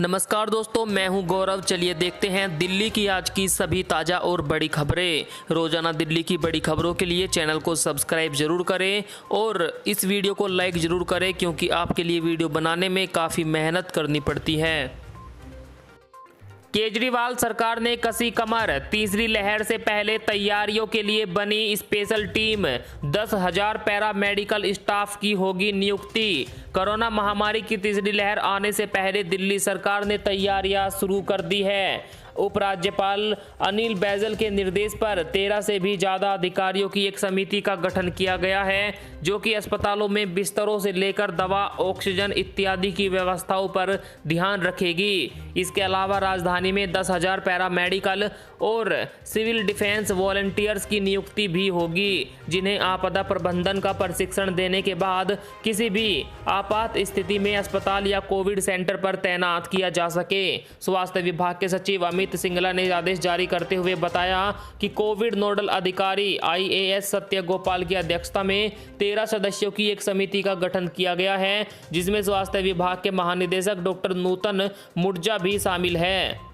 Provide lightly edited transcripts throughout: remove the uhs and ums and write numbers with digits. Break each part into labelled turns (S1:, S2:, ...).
S1: नमस्कार दोस्तों, मैं हूं गौरव। चलिए देखते हैं दिल्ली की आज की सभी ताज़ा और बड़ी खबरें। रोजाना दिल्ली की बड़ी खबरों के लिए चैनल को सब्सक्राइब जरूर करें और इस वीडियो को लाइक जरूर करें, क्योंकि आपके लिए वीडियो बनाने में काफ़ी मेहनत करनी पड़ती है। केजरीवाल सरकार ने कसी कमर, तीसरी लहर से पहले तैयारियों के लिए बनी special team. 10,000 para medical staff की होगी नियुक्ति। कोरोना महामारी की तीसरी लहर आने से पहले दिल्ली सरकार ने तैयारियां शुरू कर दी है। उपराज्यपाल अनिल बैजल के निर्देश पर 13 से भी ज़्यादा अधिकारियों की एक समिति का गठन किया गया है, जो कि अस्पतालों में बिस्तरों से लेकर दवा, ऑक्सीजन इत्यादि की व्यवस्थाओं पर ध्यान रखेगी। इसके अलावा राजधानी में 10,000 पैरामेडिकल और सिविल डिफेंस वॉलंटियर्स की नियुक्ति भी होगी, जिन्हें आपदा प्रबंधन का प्रशिक्षण देने के बाद किसी भी आपात स्थिति में अस्पताल या कोविड सेंटर पर तैनात किया जा सके। स्वास्थ्य विभाग के सचिव अमित सिंगला ने आदेश जारी करते हुए बताया कि कोविड नोडल अधिकारी IAS सत्य गोपाल की अध्यक्षता में 13 सदस्यों की एक समिति का गठन किया गया है, जिसमें स्वास्थ्य विभाग के महानिदेशक डॉक्टर नूतन मुर्जा भी शामिल है।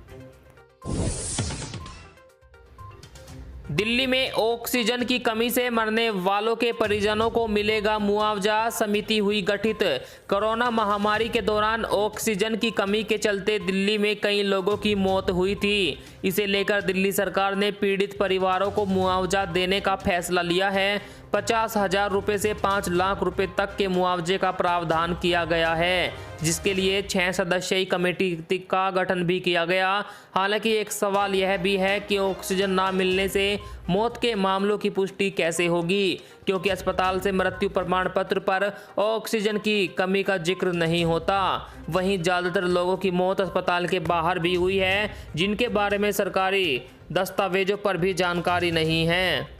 S1: दिल्ली में ऑक्सीजन की कमी से मरने वालों के परिजनों को मिलेगा मुआवजा, समिति हुई गठित। कोरोना महामारी के दौरान ऑक्सीजन की कमी के चलते दिल्ली में कई लोगों की मौत हुई थी। इसे लेकर दिल्ली सरकार ने पीड़ित परिवारों को मुआवजा देने का फैसला लिया है। 50,000 रुपये से 5 लाख रुपए तक के मुआवजे का प्रावधान किया गया है, जिसके लिए 6 सदस्यीय कमेटी का गठन भी किया गया। हालांकि एक सवाल यह भी है कि ऑक्सीजन ना मिलने से मौत के मामलों की पुष्टि कैसे होगी, क्योंकि अस्पताल से मृत्यु प्रमाण पत्र पर ऑक्सीजन की कमी का जिक्र नहीं होता। वहीं ज़्यादातर लोगों की मौत अस्पताल के बाहर भी हुई है, जिनके बारे में सरकारी दस्तावेजों पर भी जानकारी नहीं है।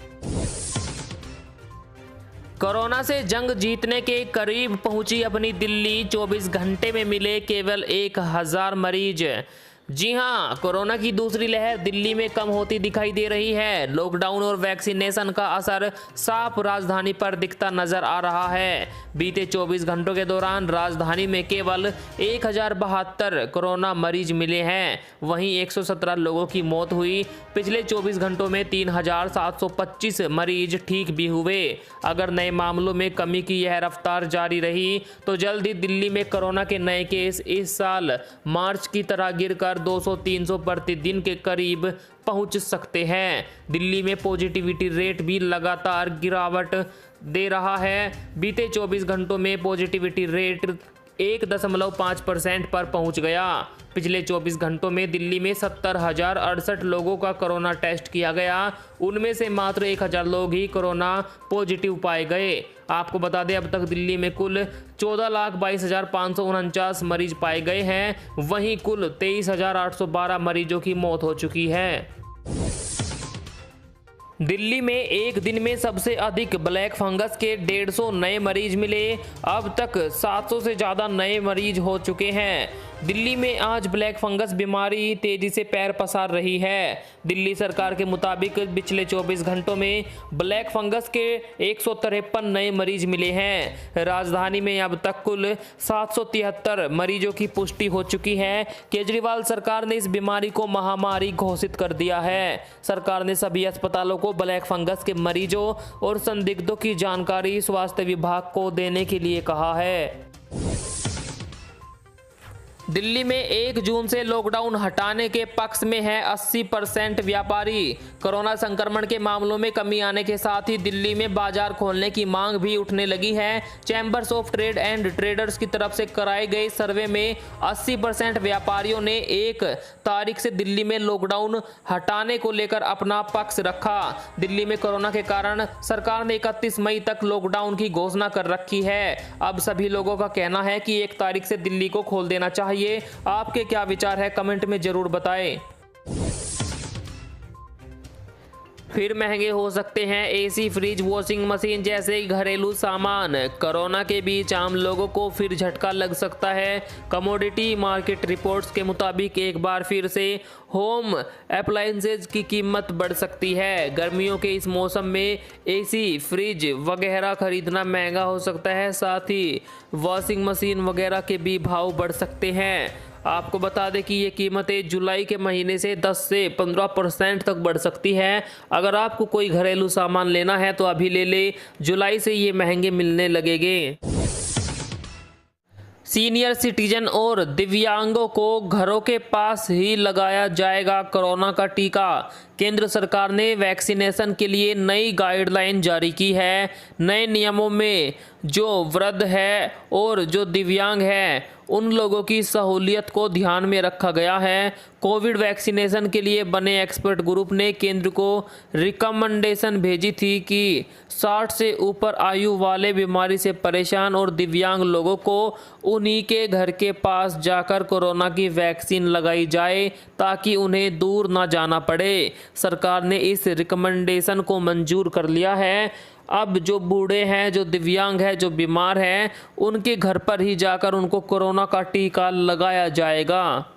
S1: कोरोना से जंग जीतने के करीब पहुंची अपनी दिल्ली। 24 घंटे में मिले केवल 1,000 मरीज। जी हां, कोरोना की दूसरी लहर दिल्ली में कम होती दिखाई दे रही है। लॉकडाउन और वैक्सीनेशन का असर साफ राजधानी पर दिखता नजर आ रहा है। बीते 24 घंटों के दौरान राजधानी में केवल 1,072 कोरोना मरीज मिले हैं। वहीं 117 लोगों की मौत हुई। पिछले 24 घंटों में 3,725 मरीज ठीक भी हुए। अगर नए मामलों में कमी की यह रफ्तार जारी रही तो जल्द ही दिल्ली में कोरोना के नए केस इस साल मार्च की तरह गिरकर 200-300 प्रतिदिन के करीब पहुंच सकते हैं। दिल्ली में पॉजिटिविटी रेट भी लगातार गिरावट दे रहा है। बीते 24 घंटों में पॉजिटिविटी रेट 1.5% पर पहुंच गया। पिछले 24 घंटों में दिल्ली में 70,068 लोगों का कोरोना टेस्ट किया गया। उनमें से मात्र 1,000 लोग ही कोरोना पॉजिटिव पाए गए। आपको बता दें, अब तक दिल्ली में कुल 14,22,549 मरीज पाए गए हैं। वहीं कुल 23,812 मरीजों की मौत हो चुकी है। दिल्ली में एक दिन में सबसे अधिक ब्लैक फंगस के 150 नए मरीज मिले। अब तक 700 से ज़्यादा नए मरीज हो चुके हैं। दिल्ली में आज ब्लैक फंगस बीमारी तेजी से पैर पसार रही है। दिल्ली सरकार के मुताबिक पिछले 24 घंटों में ब्लैक फंगस के 153 नए मरीज मिले हैं। राजधानी में अब तक कुल 773 मरीजों की पुष्टि हो चुकी है। केजरीवाल सरकार ने इस बीमारी को महामारी घोषित कर दिया है। सरकार ने सभी अस्पतालों को ब्लैक फंगस के मरीजों और संदिग्धों की जानकारी स्वास्थ्य विभाग को देने के लिए कहा है। दिल्ली में 1 जून से लॉकडाउन हटाने के पक्ष में है 80% व्यापारी। कोरोना संक्रमण के मामलों में कमी आने के साथ ही दिल्ली में बाजार खोलने की मांग भी उठने लगी है। Chambers of trade and traders की तरफ से कराए गए सर्वे में 80% व्यापारियों ने 1 तारीख से दिल्ली में लॉकडाउन हटाने को लेकर अपना पक्ष रखा। दिल्ली में कोरोना के कारण सरकार ने 31 मई तक लॉकडाउन की घोषणा कर रखी है। अब सभी लोगों का कहना है कि 1 तारीख से दिल्ली को खोल देना चाहिए। आपके क्या विचार है, कमेंट में जरूर बताएं। फिर महंगे हो सकते हैं एसी, फ्रिज, वॉशिंग मशीन जैसे घरेलू सामान। कोरोना के बीच आम लोगों को फिर झटका लग सकता है। कमोडिटी मार्केट रिपोर्ट्स के मुताबिक एक बार फिर से होम अप्लायंसेज की कीमत बढ़ सकती है। गर्मियों के इस मौसम में एसी, फ्रिज वगैरह खरीदना महंगा हो सकता है। साथ ही वॉशिंग मशीन वगैरह के भी भाव बढ़ सकते हैं। आपको बता दें कि ये कीमतें जुलाई के महीने से 10 से 15% तक बढ़ सकती है। अगर आपको कोई घरेलू सामान लेना है तो अभी ले ले, जुलाई से ये महंगे मिलने लगेंगे। सीनियर सिटीजन और दिव्यांगों को घरों के पास ही लगाया जाएगा कोरोना का टीका। केंद्र सरकार ने वैक्सीनेशन के लिए नई गाइडलाइन जारी की है। नए नियमों में जो वृद्ध है और जो दिव्यांग है उन लोगों की सहूलियत को ध्यान में रखा गया है। कोविड वैक्सीनेशन के लिए बने एक्सपर्ट ग्रुप ने केंद्र को रिकमेंडेशन भेजी थी कि 60 से ऊपर आयु वाले बीमारी से परेशान और दिव्यांग लोगों को उन्हीं के घर के पास जाकर कोरोना की वैक्सीन लगाई जाए ताकि उन्हें दूर ना जाना पड़े। सरकार ने इस रिकमेंडेशन को मंजूर कर लिया है। अब जो बूढ़े हैं, जो दिव्यांग हैं, जो बीमार हैं, उनके घर पर ही जाकर उनको कोरोना का टीका लगाया जाएगा।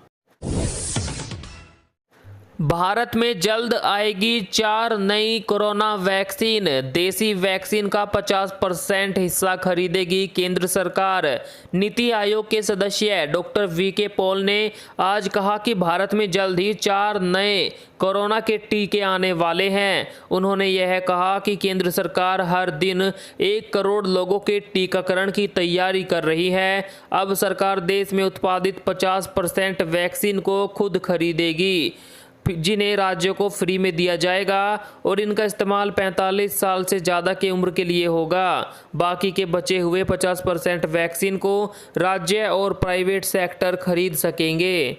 S1: भारत में जल्द आएगी 4 नई कोरोना वैक्सीन। देसी वैक्सीन का 50% हिस्सा खरीदेगी केंद्र सरकार। नीति आयोग के सदस्य डॉक्टर वीके पॉल ने आज कहा कि भारत में जल्द ही 4 नए कोरोना के टीके आने वाले हैं। उन्होंने यह कहा कि केंद्र सरकार हर दिन 1 करोड़ लोगों के टीकाकरण की तैयारी कर रही है। अब सरकार देश में उत्पादित 50% वैक्सीन को खुद खरीदेगी, जिन्हें राज्यों को फ्री में दिया जाएगा और इनका इस्तेमाल 45 साल से ज़्यादा की उम्र के लिए होगा। बाकी के बचे हुए 50% वैक्सीन को राज्य और प्राइवेट सेक्टर खरीद सकेंगे।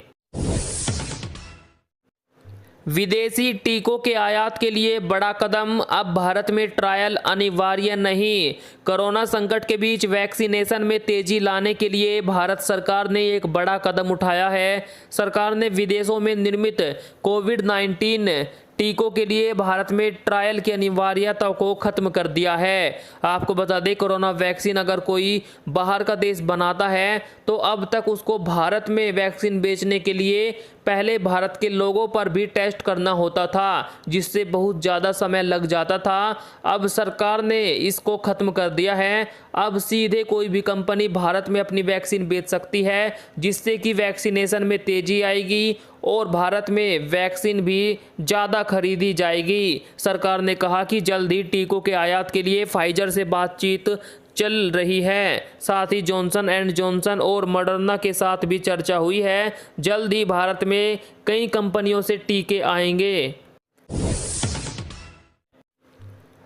S1: विदेशी टीकों के आयात के लिए बड़ा कदम, अब भारत में ट्रायल अनिवार्य नहीं। कोरोना संकट के बीच वैक्सीनेशन में तेजी लाने के लिए भारत सरकार ने एक बड़ा कदम उठाया है। सरकार ने विदेशों में निर्मित कोविड-19 टीकों के लिए भारत में ट्रायल की अनिवार्यता को खत्म कर दिया है। आपको बता दें, कोरोना वैक्सीन अगर कोई बाहर का देश बनाता है तो अब तक उसको भारत में वैक्सीन बेचने के लिए पहले भारत के लोगों पर भी टेस्ट करना होता था, जिससे बहुत ज़्यादा समय लग जाता था। अब सरकार ने इसको ख़त्म कर दिया है। अब सीधे कोई भी कंपनी भारत में अपनी वैक्सीन बेच सकती है, जिससे कि वैक्सीनेशन में तेज़ी आएगी और भारत में वैक्सीन भी ज़्यादा खरीदी जाएगी। सरकार ने कहा कि जल्द ही टीकों के आयात के लिए फाइजर से बातचीत चल रही है। साथ ही जॉनसन एंड जॉनसन और मॉडर्ना के साथ भी चर्चा हुई है। जल्द ही भारत में कई कंपनियों से टीके आएंगे।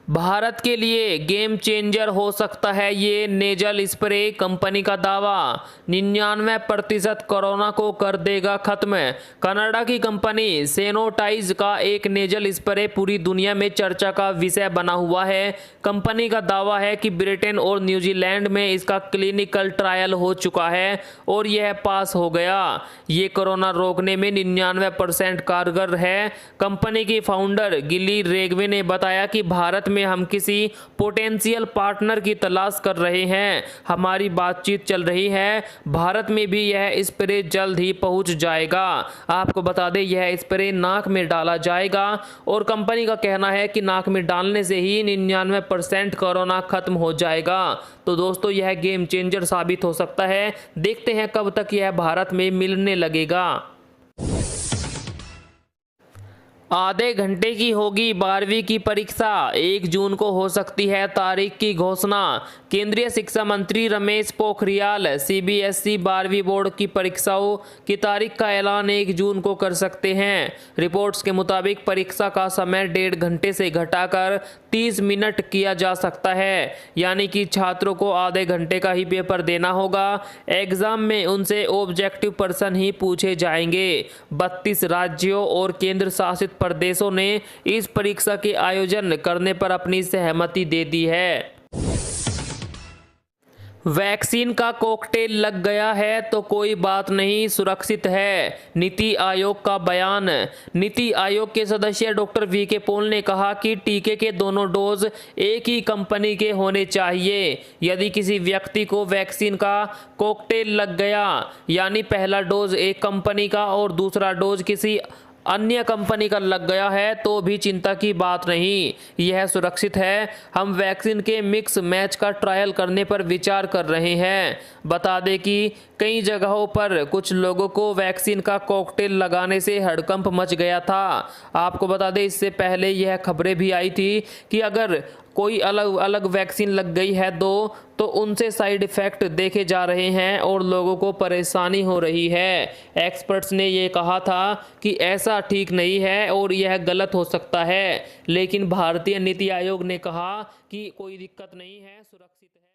S1: भारत के लिए गेम चेंजर हो सकता है ये नेजल स्प्रे, कंपनी का दावा। 99% कोरोना को कर देगा खत्म। कनाडा की कंपनी सेनोटाइज का एक नेजल स्प्रे पूरी दुनिया में चर्चा का विषय बना हुआ है। कंपनी का दावा है कि ब्रिटेन और न्यूजीलैंड में इसका क्लिनिकल ट्रायल हो चुका है और यह पास हो गया। ये कोरोना रोकने में 99% कारगर है। कंपनी की फाउंडर गिली रेगवे ने बताया कि भारत में हम किसी पोटेंशियल पार्टनर की तलाश कर रहे हैं। हमारी बातचीत चल रही है। भारत में भी यह स्प्रे जल्द ही पहुंच जाएगा। आपको बता दें, यह स्प्रे नाक में डाला जाएगा और कंपनी का कहना है कि नाक में डालने से ही 99% कोरोना खत्म हो जाएगा। तो दोस्तों, यह गेम चेंजर साबित हो सकता है। देखते हैं कब तक यह भारत में मिलने लगेगा। आधे घंटे की होगी 12वीं की परीक्षा, 1 जून को हो सकती है तारीख की घोषणा। केंद्रीय शिक्षा मंत्री रमेश पोखरियाल सीबीएसई 12वीं बोर्ड की परीक्षाओं की तारीख का ऐलान 1 जून को कर सकते हैं। रिपोर्ट्स के मुताबिक परीक्षा का समय 1.5 घंटे से घटाकर 30 मिनट किया जा सकता है, यानी कि छात्रों को आधे घंटे का ही पेपर देना होगा। एग्जाम में उनसे ऑब्जेक्टिव प्रश्न ही पूछे जाएंगे। 32 राज्यों और केंद्र शासित प्रदेशों ने इस परीक्षा के आयोजन करने पर अपनी सहमति दे दी है। वैक्सीन का कॉकटेल लग गया है तो कोई बात नहीं, सुरक्षित है, नीति आयोग का बयान। नीति आयोग के सदस्य डॉक्टर वीके पॉल ने कहा कि टीके के दोनों डोज एक ही कंपनी के होने चाहिए। यदि किसी व्यक्ति को वैक्सीन का कॉकटेल लग गया, यानी पहला डोज एक कंपनी का और दूसरा डोज किसी अन्य कंपनी का लग गया है तो भी चिंता की बात नहीं, यह सुरक्षित है। हम वैक्सीन के मिक्स मैच का ट्रायल करने पर विचार कर रहे हैं। बता दें कि कई जगहों पर कुछ लोगों को वैक्सीन का कॉकटेल लगाने से हड़कंप मच गया था। आपको बता दें, इससे पहले यह खबरें भी आई थी कि अगर कोई अलग अलग वैक्सीन लग गई है तो उनसे साइड इफ़ेक्ट देखे जा रहे हैं और लोगों को परेशानी हो रही है। एक्सपर्ट्स ने ये कहा था कि ऐसा ठीक नहीं है और यह गलत हो सकता है, लेकिन भारतीय नीति आयोग ने कहा कि कोई दिक्कत नहीं है, सुरक्षित है।